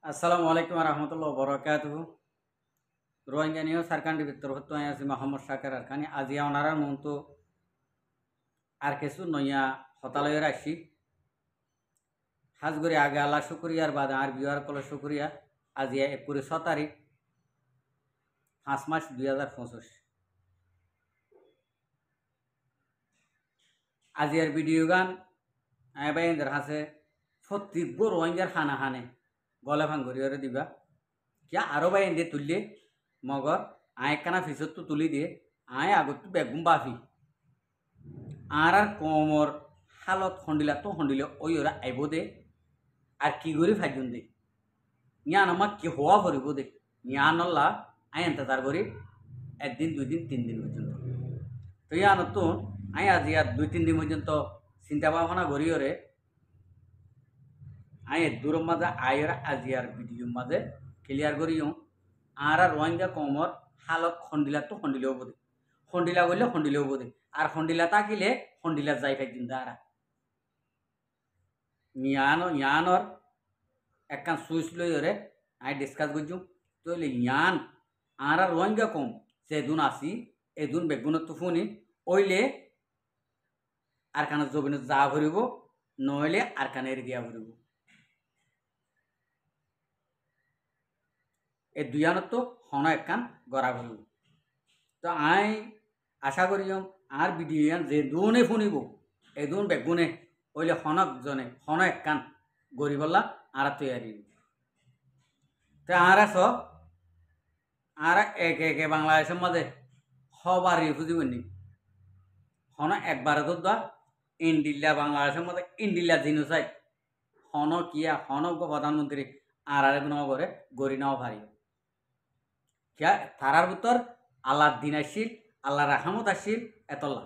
আসসালামু আলাইকুম রহমতুল্লাহ বরকাতুহ রোহিঙ্গা নিয়েও সারকান্ডি ভিতর হতো আছি মোহাম্মদ শাকের আরখানি আজিয়া ওনারার মতো আর কিছু নইয়া হতালয়ের আসি হাজগরি আগে আল্লাহ শুক্রিয়ার বাদে আর বিহার কলে শুক্রিয়া আজিয়া 6 তারিখ 5 মাস 2025 আজিয়ার ভিডিও গান বাইন্দার হাসে সত্যি গো রোহিঙ্গার খানা খানে গলে ভাঙ্গরিয়রে দিবা কিয়া আরো বাইন্দে তুললে মগর আয় কানা ফিসত তো তুলি দিয়ে আয় আগত বেগুম বাফি আর কমর হালত হন্ডিলা তো হন্ডিলে ওই ওরা আইব দে আর কি করি ফাইজুন দে ইয়ান আমাক কি হওয়া ভরিব দে ইয়ান আল্লাহ আই এন্তজার করি 1 দিন 2 দিন 3 দিন পর্যন্ত তো ইয়ান তো আই আজি আর 2-3 দিন পর্যন্ত চিন্তা ভাবনা করি ওরে আই দূর মাঝে আয়ের আজি আর ভিডিও মাঝে ক্লিয়ার করিও আর রোহিঙ্গা কমর হালত হন্ডিলা তো হন্ডিলেও বোধে হন্ডিলা বললে হন্ডিলেও বোধে আর হন্ডিলা তাকিলে হন্ডিলা যাই ফাইদিন তারা ইয়ানর একখান সুইচ লই ওরে আই ডিসকাস করছু তইলে ইয়ান আর রোহিঙ্গা কম যেদুন আসি এদুন বেগুনত তো ফোনি ওইলে আর কানে জবিনে যা ভরিব নইলে আর কানে এর গিয়া ভরিব এই দুইয়ানত তো হন একখান গড়া ভরিব তো আই আশা করিম আর ভিডিও যে দুনে শুনিব এদুন বেগুনে ওইলে হনক জনে হন একখান গরিবল্লা আর তৈরি তো আর আস আর একে বাংলাদেশের মাঝে হবার রিফিউজি বনি হন একবারে তো দা ইন্ডিল্লা বাংলাদেশের মধ্যে ইন্ডিল্লা জিনোসাইড হন কিয়া হন প্রধানমন্ত্রী আর গুণ করে গড়ি নাও ভারি কিয়া তারার ভিতর আল্লাহর দিন আসিল আল্লাহ রাহামত আসিল এতল্লা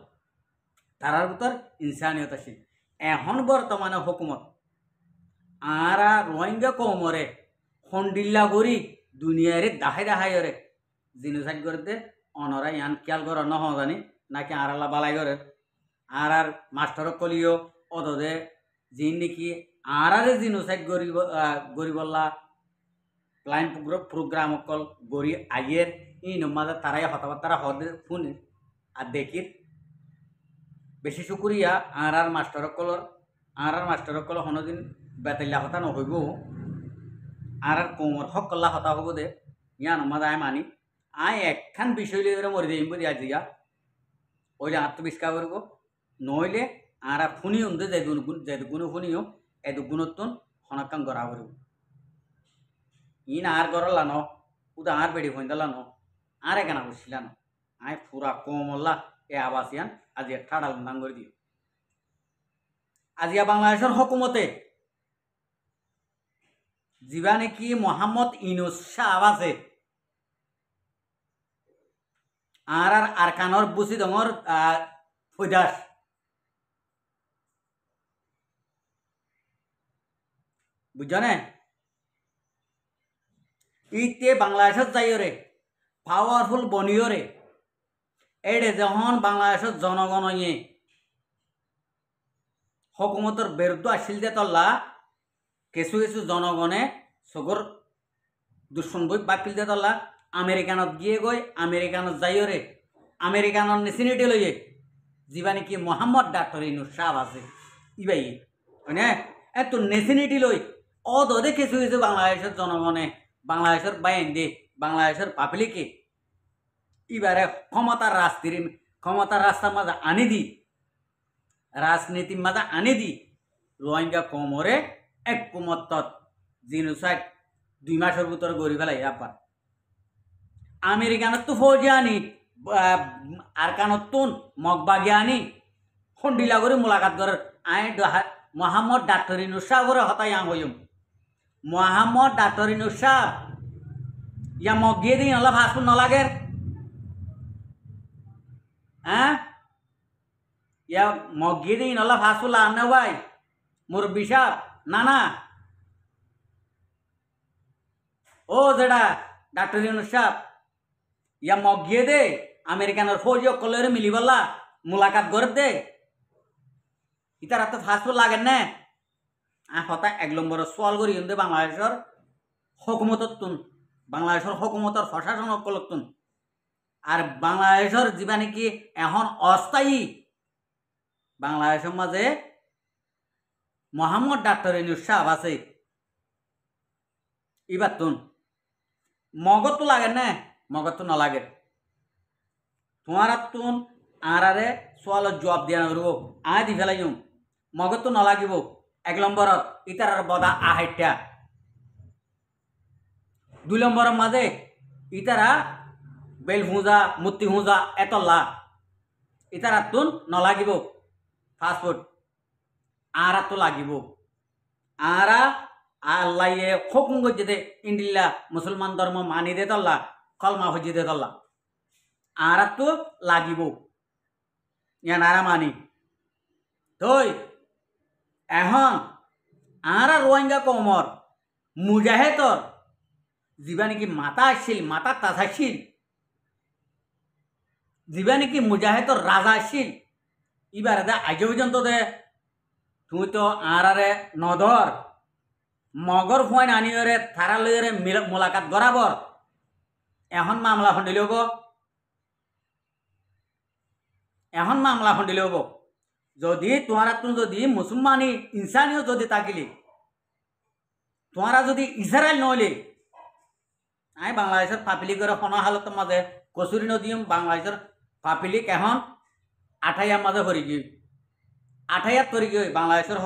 তারার ভিতর ইনসানিয়ত আসিল এখন বর্তমানে হুকুমত আর রোহিঙ্গা কমরে হন্ডিল্লা গড়ি দুনিয়ারে দাহাই দাহাইরে জিনোসাইড করতে অনরা ইয়ান খেয়াল কর নহ জানি নাকি আর আল্লাহ বালাই করে আর মাস্টার কলিও অদে যিনি নাকি আর জিনোসাইড গরিবল্লা প্লাইন প্রোগ্রাম অকল গড়ি আইয়ের এই নমাজে তারাই হতাবার্তারা হদে শুনে আর দেখির বেশি শুকুরিয়া আর মাস্টার কলর হনদিন বেতাল্লা হতা নহইব আর কোমর হকল্লা হতা হব দে ইয়া নমাজ আয় মানি আয় একখান বিষয় লিয়ে মরি যাইম বলি আজিয়া ওইলে আত্মবিষ্কার করব নইলে আর ফুনিও দে যেগুণ ফুনিও এদুগুণতন হনকান গড়া করব ইন আর গড়লা ন উদা আর বেড়ি হইন্দলা ন আর এখানা বসছিলা ন আয় পুরা কমল্লা এ আবাসিয়ান আজিয়া ঠাডাল নাম করে দিও আজিয়া বাংলাদেশের হকুমতে যিবা নাকি মোহাম্মদ ইউনুস সাহেব আছে আর আরকানর বুসি দমর ফৈদাস বুঝছনে ইতে বাংলাদেশত যাইরে পাওয়ারফুল বনিয়রে এডে যখন বাংলাদেশত জনগণ হকুমতর বিরুদ্ধে আসিল যে তল্লা কিছু কিছু জনগণে চকুর দুশ্মন বই বাপিল যে তল্লা আমেরিকানত গিয়ে গই আমেরিকানত যাইরে আমেৰিকানৰ নেচিনিটি লইয়ে যিবা নাকি মোহাম্মদ ডাক্তার ইউনুস সাহেব আছে ইবাই হয়নে এত নেচিনিটি লই অদে কিছু কিছু বাংলাদেশের জনগণে বাংলাদেশের বাইন্দে বাংলাদেশের পাবলিকে এবারে ক্ষমতার রাস্তার মাঝে আনি দি রাজনীতির মাঝে আনি দি রোহিঙ্গা কমরে এক কুমত্তত জিনোসাইড 2 মাসের ভিতর গড়ি ফেলাই আবার আমেরিকানত তো ফৌজি আনি আর কানতুন মগবাগি আনি হন্ডিলা করে মোলাকাত করে আই মোহাম্মদ ডাক্তার ইউনুস সাহেবরে হতাই আং হইম মোহাম্মদ ডাক্তার ইউনুস সাহেব ইয়া মগিয়ে দিই নলা ফাস্টফুড নলাগে হ্যাঁ ইয়া মগিয়ে দিই নলা ফাস্টফুড লাগানো ভাই মুরব্বী সাহেব না ও যেটা ডাক্তার ইউনুস সাহেব ইয়া মগিয়ে দে আমেরিকানের ফৌজি অকলের মিলিবল্লা মোলাকাত করে দে ইতারা তো ফাস্টফুড লাগেন না হতা 1 নম্বর সোয়াল করি কিন্তু বাংলাদেশের হকুমততুন বাংলাদেশের হকুমতর প্রশাসন সকলতুন আর বাংলাদেশের যা নাকি এখন অস্থায়ী বাংলাদেশের মাঝে মোহাম্মদ ডাক্তার ইউনূস সাহেব আছে এবার তুন মগজ তো লাগে না মগজ তো নলাগে তোমার তুন আরে সোয়ালত জবাব দিয়া নরব আয় দি ফেলাইম মগজ তো নলাগিব 1 নম্বরত ইতার বদা আহাইটা 2 নম্বরের মাঝে ইতারা বেল হুঁজা মুত্তি হুঁজা এতলা ইতারা তুন নলাগিব ফাস্টফুড আরা তো লাগিব আরা আল্লাহে হুকুম করছে দে ইন্ডিল্লা মুসলমান ধর্ম মানি দে তল্লা কলমা হজি দে তল্লা আরা তো লাগিব ইয়া নারা মানি তই এখন আরা রোহিঙ্গা কমর মুজাহেদর যা নাকি মাতা আসছিল মাতা তাছাছিল যা নাকি মুজাহেদর রাজা আসছিল এবার আজ পর্যন্ত দে তুই তো আরে নদর মগর ফুয়াইন আনিয়রে থারা লইরে মোলাকাত গড়াবর এখন মামলা খন্ডিলে হব এখন মামলা খন্ডিলে হব যদি তোমারা তুমি যদি মুসলমানি ইনসানিও যদি তাকিলি তোমারা যদি ইসরায়েল নহলে আই বাংলাদেশের পাপিলি করে কোনো হালতের মাঝে কচুরি নদীম বাংলাদেশের পাপিলিক এখন 28 মাঝে ভরি গিয়ে 28 তরি গিয়ে বাংলাদেশের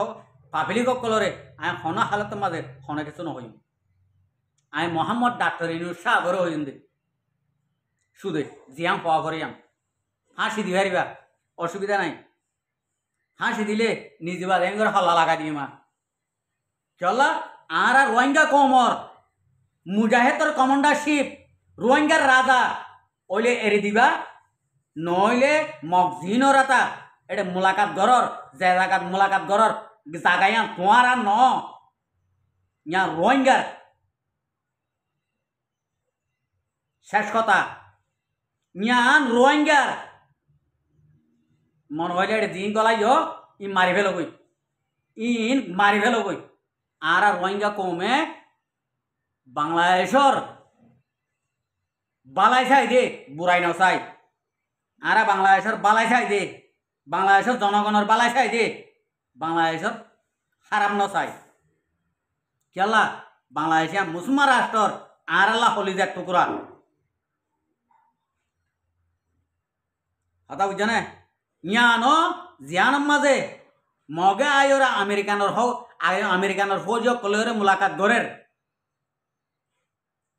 পাপিলিক সকলরে আই কোনো হালতের মাঝে কোনো কিছু নহইম আই মোহাম্মদ ডাক্তার ইউনূস সাহেবরও হইম দে শুধু জিয়াম পাওয়া করিয়াম ফাঁসি দি হারিবা অসুবিধা নাই ফাঁসি দিলে নিজবা এঙ্গর হল্লা লাগা দিয়ে মা চলা আর রোহিঙ্গা কমর মুজাহেদর কমান্ডারশিপ রোহিঙ্গার রাজা ওইলে এড়ি দিবা নইলে মগজিনর রাতা এটা মোলাকাত গরর যে জায়গাত মোলাকাত গরর জাগাইয়া তোমারা ন ইয়া রোহিঙ্গার শেষ কথা ইয়ান রোহিঙ্গার মন হইলে এটা দিন গলাই ই মারি ফেলো কই ইন মারি ফেলো কই আর রোহিঙ্গা কমে বাংলাদেশর বালাই চাই দে বুড়াই নাও চাই আর বাংলাদেশের বালাই চাই দে বাংলাদেশের জনগণের বালাই চাই দে বাংলাদেশের খারাপ ন চাই কেলা বাংলাদেশিয়া মুসলমান রাষ্ট্রর আর আল্লাহ হলিজার টুকরা কথা বুঝছে না ইয়ানো জিয়ানোর মাঝে মগে আয়োরা আমেরিকানোর হোক আমেরিকানোর ফৌজ কলেরে মুলাকাত গড়ের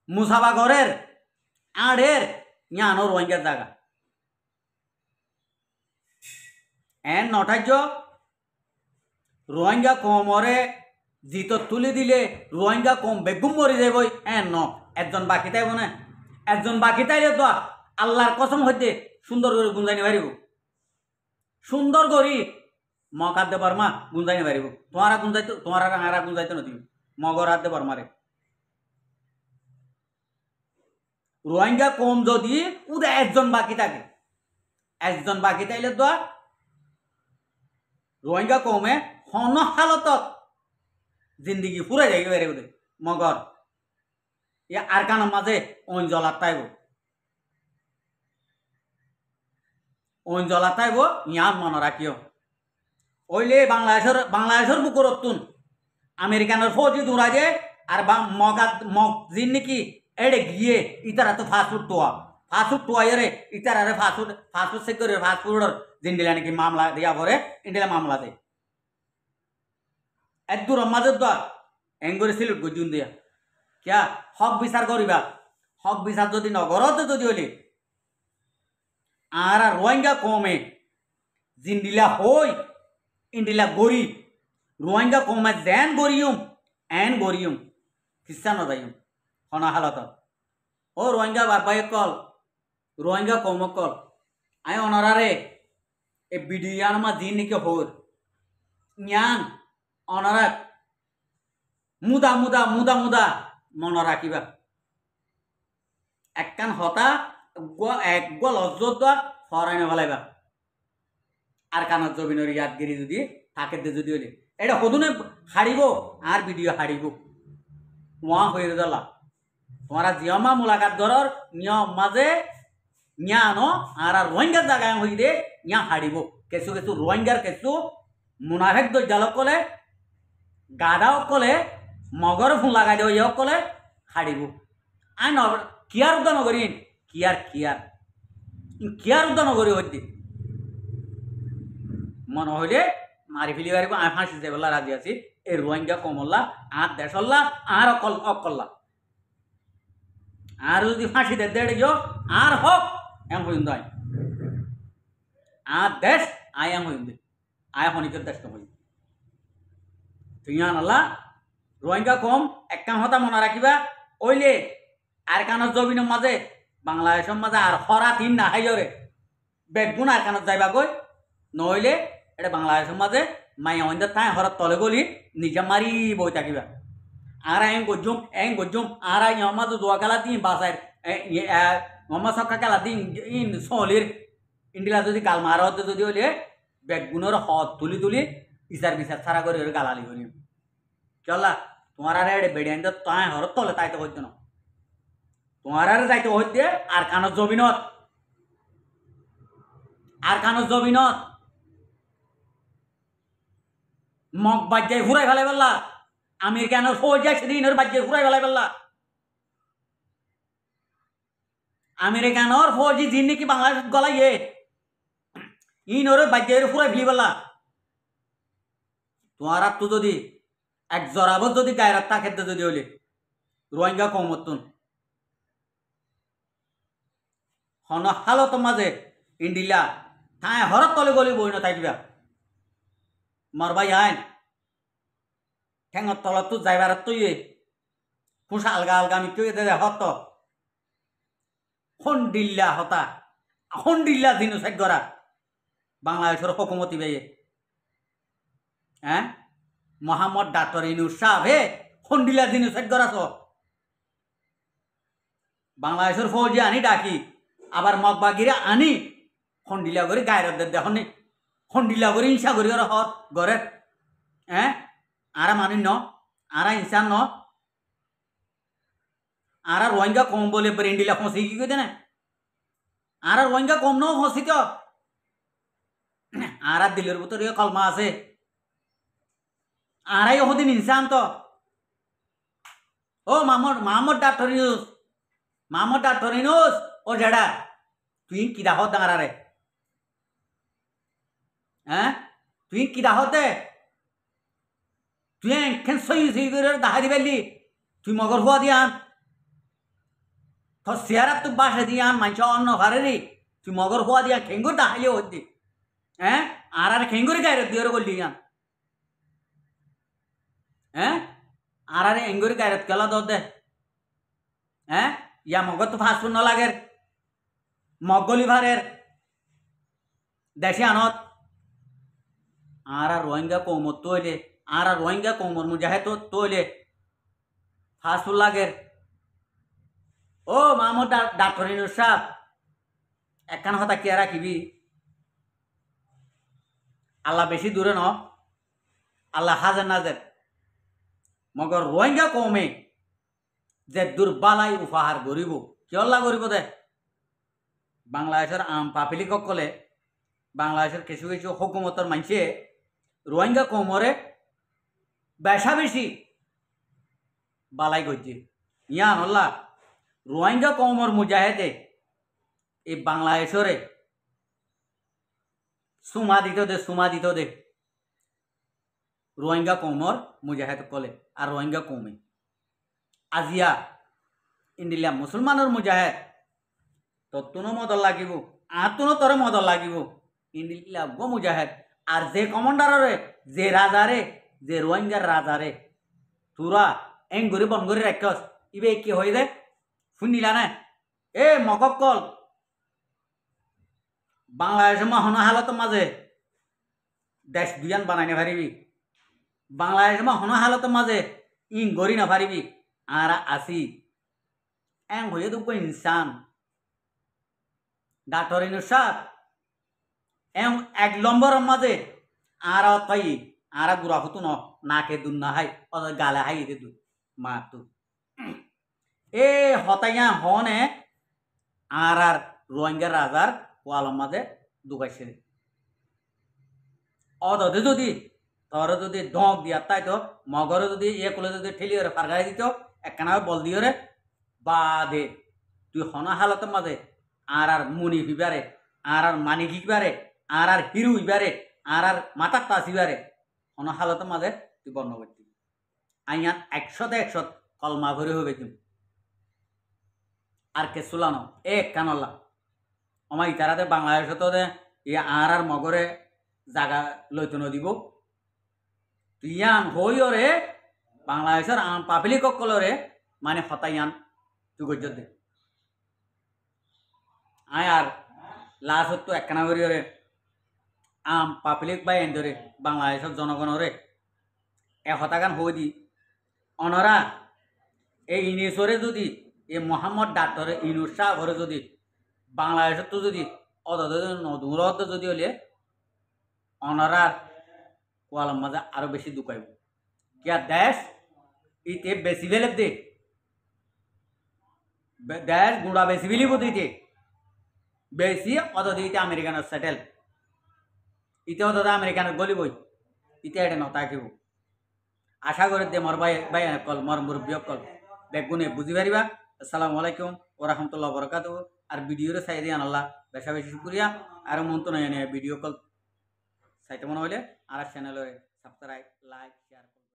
মুসাফা গড়ের আড়ের ইয়ানো রোহিঙ্গার জায়গা এন নটার্য রোহিঙ্গা কমরে জিত তুলি দিলে রোহিঙ্গা কম বেগুম মরি যাবই এন ন একজন বাকি তাইব না একজন বাকি তাইলে তো আল্লাহর কসম হইতে সুন্দর করে গুঞ্জাইনি পারিব সুন্দর করি মগ হাত দে বর্মা গুঞ্জাইনি পারিব তোমারা গুঞ্জাইতো তোমারা হারা গুঞ্জাইতো না তুমি মগর হাত দে বর্মারে রোহিঙ্গা কম যদি উদা একজন বাকি থাকে একজন বাকি তাইলে তো রোহিঙ্গা কমে হন হালতত জিন্দিগি ফুরাই যাই বেড়ে উদে মগর ইয়া আর কানের মাঝে অঞ্জলার তাইব অঞ্জলা তাইব ইয়ান মনে রাখিও ওইলে বাংলাদেশের বুকুরতুন আমেরিকানের ফৌজি দৌড়াই দে আর মগ জিন নাকি এড়ে গিয়ে ইতারা তো ফাস্টফুড টোয়া রে ইতারা ফাস্টফুড সেক্টরে ফাস্টফুডর জিন্দিলা নাকি মামলা দিয়া পরে ইন্ডিলা মামলা দে এক দূর মাঝে দা এঙ্গরে সিলুট গজুন দিয়া কিয়া হক বিচার করিবা হক বিচার যদি নগরতে যদি হলে আর রোহিঙ্গা কমে জিন্দিলা হই ইন্ডিলা গরি রোহিঙ্গা কমে যেন গরিয়ম এন গরিয়ম খ্রিস্টান যাইম হনা হালত ও রোহিঙ্গা বারবাই কল রোহিঙ্গা কম কল আই অনরারে এ বিডিয়ান মা দিন নাকি হোর জ্ঞান অনরা মুদা মুদা মুদা মুদা মন রাখিবা একখান হতা এক গল অজ্জত ফরাইনে ফেলাইবা আর কানত জবিনের ইয়াদগিরি যদি থাকে যদি হলে এটা সদুনে হারিব আর ভিডিও হারিব ওয়া হয়ে গেল তোমারা জিয়মা মুলাকাত গরর নিয়ম মাঝে নিয়ানো আর রোহিঙ্গার জায়গায় হই দে নিয়া হারিব কিছু কিছু রোহিঙ্গার কিছু মুনাফেক দজ্জালক কলে গাদা কলে মগর ফোন লাগাই দেব ইয়ক কলে হারিব আই ন কিয়ার উদ্য নগরী কিয়ার কিয়ার কিয়ার উদ্য নগরী হইতে মনে হইলে মারি ফেলি পারিব আমি ফাঁসি যাবেলা রাজি আছি এই রোহিঙ্গা কমল্লা আর দেশল্লা আর অকল্লা আর যদি ফাঁসি দেড় গিয়ে আর হোক এম হইন্দ আই আর দেশ আই এম হইন্দ আয় হনিকের দেশ হই তুই আল্লাহ রোহিঙ্গা কম এক কাম হতা মনে রাখিবা ওইলে আর কানত জবিনের মাঝে বাংলাদেশের মাঝে আর হরা তিন না হাইজরে বেগুন আর কানত যাইবা গই নইলে এটা বাংলাদেশের মাঝে মাইয়া হইন্দা তাই হরার তলে গলি নিজে মারি বই থাকিবা আর এং গজুম আর মাঝে দোয়া খেলা দিন বাসায় মম্মা সক্কা খেলা দিন ইন সলির ইন্ডিলা যদি গাল মারা হতে যদি হলে বেগুনের হদ তুলি তুলি ইসার বিচার ছাড়া করে গালালি করি চলা তোমার আর বেড়িয়ান তাই হরত তলে তাইতে হইতে না তোমার আর যাইতে হইতে আর কানত জমিনত মগ বাজ্যায় ফুরাই ফেলাই পেলা আমেরিকানের ফৌজ যাই সেদিনের বাজ্যায় ফুরাই ফেলাই পেলা আমেরিকানোর ফৌজি জিন নাকি বাংলাদেশ গলাইয়ে ইনরে বাজ্যায় ফুরাই ফেলি পেলা তোমার আর তো যদি এক জরাবত যদি গায়রাত থাকে যদি হইলে রোহিঙ্গা কমতন হন হালত মাঝে ইন্ডিলা তাই হরত তলে গলি বই না থাকিবা মারবাই আইন ঠেঙর তলত তো যাইবার তুই খুশা আলগা আলগা আমি কেউ দে হত হন্ডিল্লা হতা হন্ডিল্লা দিন সাইড করা বাংলাদেশের হকুমতি বেয়ে হ্যাঁ মোহাম্মদ ডাক্তার ইনুস সাহেব হে হন্ডিল্লা দিন সাইড করাছ বাংলাদেশের ফৌজি আনি ডাকি আবার মগবাগিরে আনি হন্ডিলা করে গায়ের দেখুন হন্ডিলা করে হিংসা করি ওরা হর ঘরে হ্যাঁ আরা মানি ন আরা ইনসান ন আরা রোহিঙ্গা কম বলে ইন্ডিলা ফসি কি কইতে না আরা রোহিঙ্গা কম ন ফসি তো আরা দিলের ভিতরে কলমা আছে আরাই ওদিন ইনসান তো ও মাহমুদ ডাক্তার ইনুস ও জেডা তুই কি দাহ দাঁড়ারে হ্যাঁ তুই কি দাহতে তুই এখান সই করে দাহা দিবেলি তুই মগর হওয়া দিয়ান তোর চেয়ারাত তুই বাসে দিয়ান মাইছ অন্য ভারে তুই মগর হওয়া দিয়া খেঙ্গুর দাহাইলে হতি হ্যাঁ আর খেঙ্গুরি গায়ে দিয়ে করলি ইয়ান হ্যাঁ আর এঙ্গুরি গায়ে কেলা দে হ্যাঁ ইয়া মগর তো ফাস্টফুড ন লাগের মগলি ভারের দেশে আনত আর রোহিঙ্গা কৌমর তৈলে আর রোহিঙ্গা কৌমর মুজাহে তো তৈলে ফাস্টফুড লাগের ও মাহমুদ ডাক্তার ইনুস সাহেব একখান কথা কে রাখিবি আল্লাহ বেশি দূরে ন আল্লাহ হাজার নাজের মগর রোহিঙ্গা কৌমে যে দুর্বালাই উপহার গরিব কিয়ল্লা গরিব দে বাংলাদেশের আম পাপিলিক কলে বাংলাদেশের কিছু কিছু হুকুমতর মানছে রোহিঙ্গা কৌমরে বেশা বেশি বালাই করছে ইয়ান হল্লা রোহিঙ্গা কৌমর মুজাহেদে এই বাংলাদেশরে সুমা দিত দে রোহিঙ্গা কৌমর মুজাহেদ কলে আর রোহিঙ্গা কৌমে আজিয়া ইন্ডিয়া মুসলমানের মুজাহেদ তত্তুনো মদল লাগিব আতুনো তোরে মদল লাগিব ইন্ডিয়া গো মুজাহেদ আর যে কমান্ডারে যে রাজারে যে রোহিঙ্গার রাজারে তোরা এং গরি বন গরি রাখস ইবে কি হই দে শুনিলা না এ মককল বাংলাদেশের মহন হালত মাঝে দেশ দুয়ান বানাই না পারিবি বাংলাদেশের মহন হালত মাঝে ইং গরি না পারিবি আর আসি এং হয়ে তো ইনসান ডাক্তার ইনুস সাহেব এম এক নম্বরের মাঝে আর তাই আর গুড়া হতো নাকে দুন না হাই গালে হাই দে মা তু এ হতাইয়া হনে আর রোহিঙ্গা রাজার ওয়ালম মাঝে দুগাইছে অদে যদি তোর যদি ডক দিয়া তাই তো মগরে যদি ইয়ে করলে যদি ঠেলিয়ে ফারগাই দিত একখানা বল দিয়ে রে বাদে তুই হনা হালতের মাঝে আর মুনি ফিবারে আর মানিক ইবারে আর হিরু ইবারে আর মাতার তাস ইবারে হনা হালতের মাঝে তুই বর্ণ করতি আইয়ান 100 কলমা ভরে হবে তুমি আর কে চুলানো এক কানল্লা আমার ইতারাতে বাংলাদেশত আর মগরে জাগা লইতে নদিব তুইয়ান হইরে বাংলাদেশের পাবলিক সকলরে মানে হতাইয়ান তুই গজ্জত দে আয় আর লাস্ট তো একখানা করিরে পাবলিক বাই এন ধরে বাংলাদেশের জনগণরে এ হতাগান হই দি অনরা এই ইনিসরে যদি এই মোহাম্মদ ডাক্তার ইনুস সাহরে যদি বাংলাদেশের তো যদি নদূরত যদি হলে অনরার ওয়ালার মাঝে আরো বেশি দুকাইব কিয়া দেশ ইতে বেশি বেলে দে দেশ গুড়া বেশি বিলিব দিতে বেশি অত দিতে আমেরিকানের সেটেল ইতে অত আমেরিকানের গলিবই ইতে এটা নতাকিব আশা করি দে মোর ভাই কল মোর মুরব্বী কল বেগুনে বুঝি পারিবা। আসসালামু আলাইকুম ওয়া রাহমাতুল্লাহি ওয়া বারাকাতুহু আর ভিডিওরে চাই দিয়ান আল্লাহ বেশা বেশি শুকরিয়া আর মন তো নয় ভিডিও কল চাইতে মনে হইলে আর চ্যানেলে সাবস্ক্রাইব লাইক